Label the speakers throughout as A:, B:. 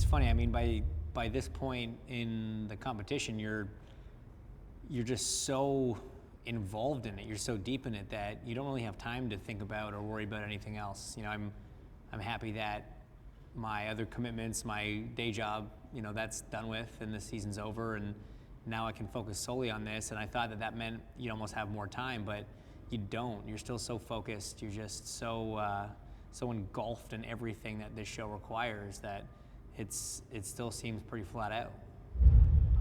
A: it's funny. I mean, by this point in the competition, you're just so involved in it. You're so deep in it that you don't really have time to think about or worry about anything else. You know, I'm happy that my other commitments, my day job, you know, that's done with, and the season's over, and now I can focus solely on this. And I thought that meant you almost have more time, but you don't. You're still so focused. You're just so engulfed in everything that this show requires that it still seems pretty flat out.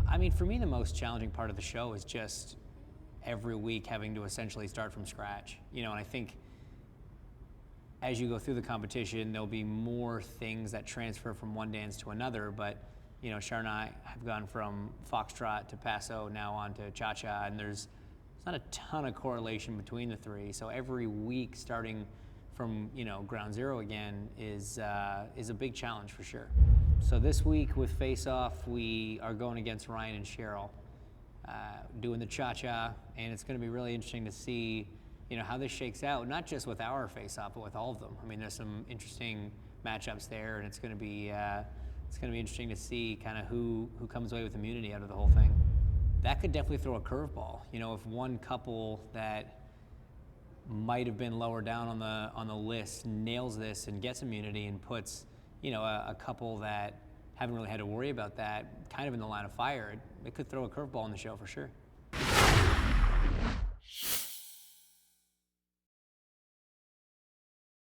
A: I mean, for me, the most challenging part of the show is just every week having to essentially start from scratch. You know, and I think as you go through the competition, there'll be more things that transfer from one dance to another. But, you know, Char and I have gone from foxtrot to paso, now on to cha-cha, and there's not a ton of correlation between the three. So every week, starting from, you know, ground zero again is a big challenge for sure. So this week with Face Off, we are going against Ryan and Cheryl, doing the cha-cha, and it's going to be really interesting to see, you know, how this shakes out, not just with our Face Off, but with all of them. I mean, there's some interesting matchups there, and it's going to be interesting to see kind of who comes away with immunity out of the whole thing. That could definitely throw a curveball. You know, if one couple that might have been lower down on the list nails this and gets immunity and puts, you know, a couple that haven't really had to worry about that kind of in the line of fire, it could throw a curveball in the show for sure.